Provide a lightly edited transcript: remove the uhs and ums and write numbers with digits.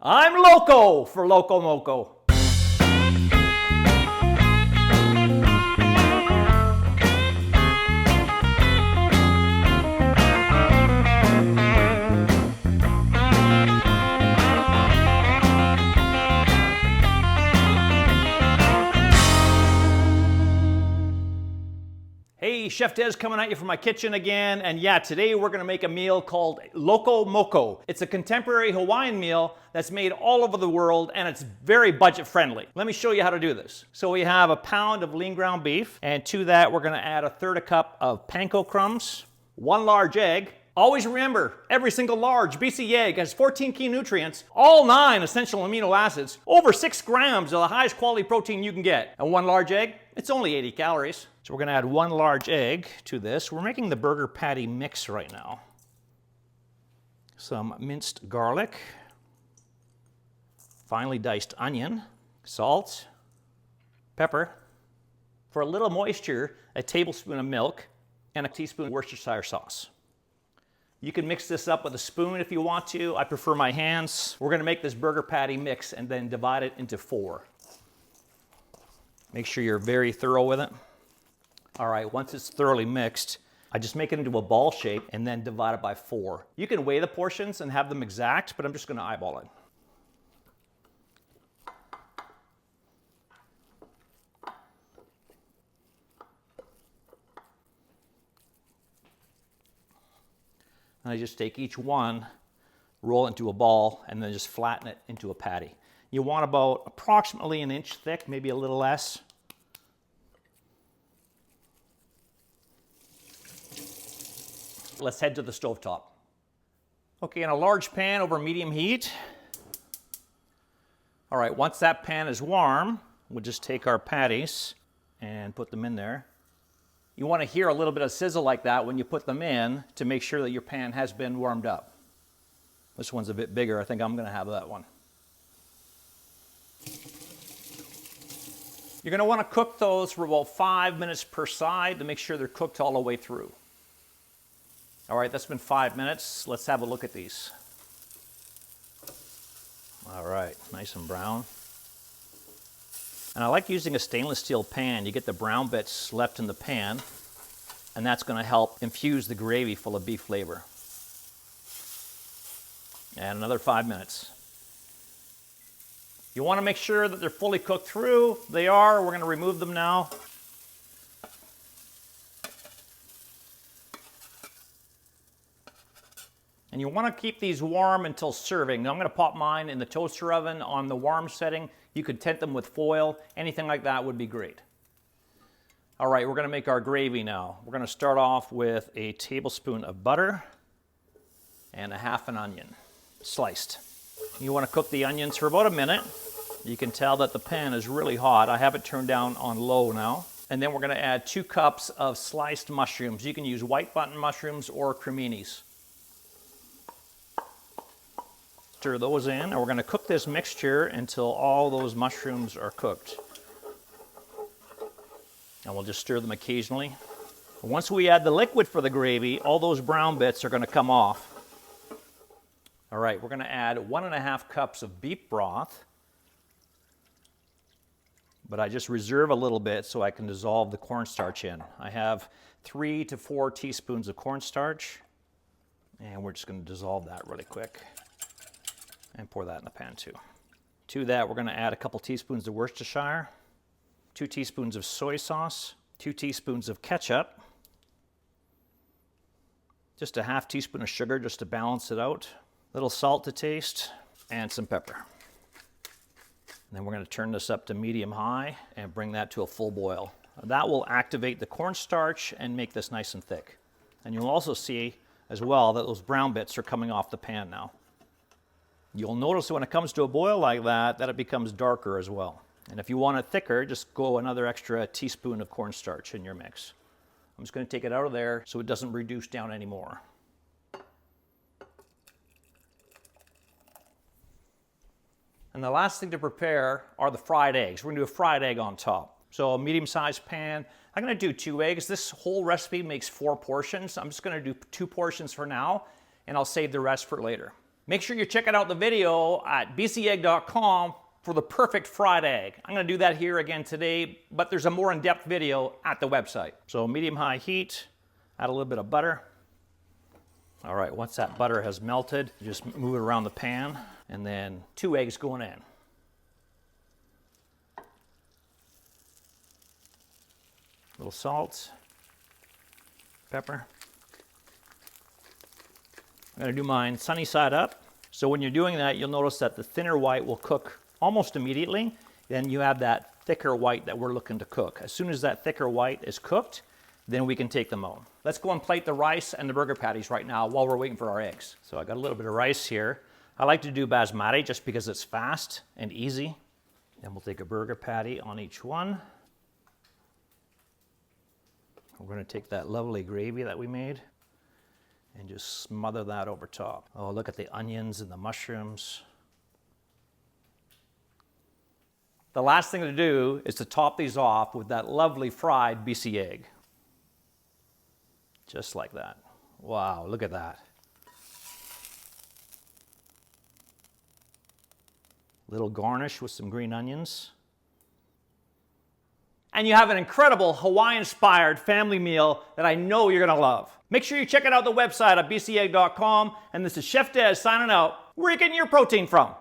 I'm Loco for Loco Moco. Hey, Chef Dez coming at you from my kitchen again, and yeah, today we're gonna make a meal called Loco Moco. It's a contemporary Hawaiian meal that's made all over the world, and it's very budget friendly. Let me show you how to do this. So we have a pound of lean ground beef, and to that we're gonna add 1/3 cup of panko crumbs, 1 large egg. Always remember, every single large BC egg has 14 key nutrients, all 9 essential amino acids, over 6 grams of the highest quality protein you can get. And 1 large egg, it's only 80 calories. So we're gonna add 1 large egg to this. We're making the burger patty mix right now. Some minced garlic, finely diced onion, salt, pepper. For a little moisture, a tablespoon of milk, and a teaspoon of Worcestershire sauce. You can mix this up with a spoon if you want to. I prefer my hands. We're gonna make this burger patty mix and then divide it into 4. Make sure you're very thorough with it. All right, once it's thoroughly mixed, I just make it into a ball shape and then divide it by 4. You can weigh the portions and have them exact, but I'm just gonna eyeball it. And I just take each one, roll it into a ball, and then just flatten it into a patty. You want about approximately 1 inch thick, maybe a little less. Let's head to the stovetop. Okay, in a large pan over medium heat. All right, once that pan is warm, we'll just take our patties and put them in there. You want to hear a little bit of sizzle like that when you put them in to make sure that your pan has been warmed up. This one's a bit bigger. I think I'm going to have that one. You're going to want to cook those for about 5 minutes per side to make sure they're cooked all the way through. All right, that's been 5 minutes. Let's have a look at these. All right, nice and brown. And I like using a stainless steel pan. You get the brown bits left in the pan, and that's going to help infuse the gravy full of beef flavor. And another 5 minutes. You want to make sure that they're fully cooked through. They are. We're going to remove them now. And you want to keep these warm until serving. Now I'm going to pop mine in the toaster oven on the warm setting. You could tent them with foil. Anything like that would be great. All right, we're going to make our gravy now. We're going to start off with a tablespoon of butter and 1/2 an onion, sliced. You want to cook the onions for about 1 minute. You can tell that the pan is really hot. I have it turned down on low now. And then we're going to add 2 cups of sliced mushrooms. You can use white button mushrooms or creminis. Stir those in, and we're going to cook this mixture until all those mushrooms are cooked. And we'll just stir them occasionally. Once we add the liquid for the gravy, all those brown bits are going to come off. All right, we're going to add 1.5 cups of beef broth. But I just reserve a little bit so I can dissolve the cornstarch in. I have 3 to 4 teaspoons of cornstarch, and we're just going to dissolve that really quick. And pour that in the pan too. To that, we're going to add a couple teaspoons of Worcestershire, 2 teaspoons of soy sauce, 2 teaspoons of ketchup, just a 1/2 teaspoon of sugar just to balance it out, a little salt to taste, and some pepper. And then we're going to turn this up to medium-high and bring that to a full boil. That will activate the cornstarch and make this nice and thick. And you'll also see as well that those brown bits are coming off the pan now. You'll notice when it comes to a boil like that it becomes darker as well. And if you want it thicker, just go another extra teaspoon of cornstarch in your mix. I'm just going to take it out of there so it doesn't reduce down anymore. And the last thing to prepare are the fried eggs. We're going to do a fried egg on top. So a medium-sized pan. I'm going to do 2 eggs. This whole recipe makes 4 portions. I'm just going to do 2 portions for now, and I'll save the rest for later. Make sure you're checking out the video at bcegg.com for the perfect fried egg. I'm gonna do that here again today, but there's a more in-depth video at the website. So medium-high heat, add a little bit of butter. All right, once that butter has melted, just move it around the pan, and then 2 eggs going in. A little salt, pepper. I'm gonna do mine sunny side up. So when you're doing that, you'll notice that the thinner white will cook almost immediately. Then you have that thicker white that we're looking to cook. As soon as that thicker white is cooked, then we can take them out. Let's go and plate the rice and the burger patties right now while we're waiting for our eggs. So I got a little bit of rice here. I like to do basmati just because it's fast and easy. Then we'll take a burger patty on each one. We're gonna take that lovely gravy that we made and just smother that over top. Oh, look at the onions and the mushrooms. The last thing to do is to top these off with that lovely fried BC egg. Just like that. Wow, look at that. Little garnish with some green onions. And you have an incredible Hawaiian-inspired family meal that I know you're gonna love. Make sure you check it out the website at bcegg.com. And this is Chef Dez signing out. Where are you getting your protein from?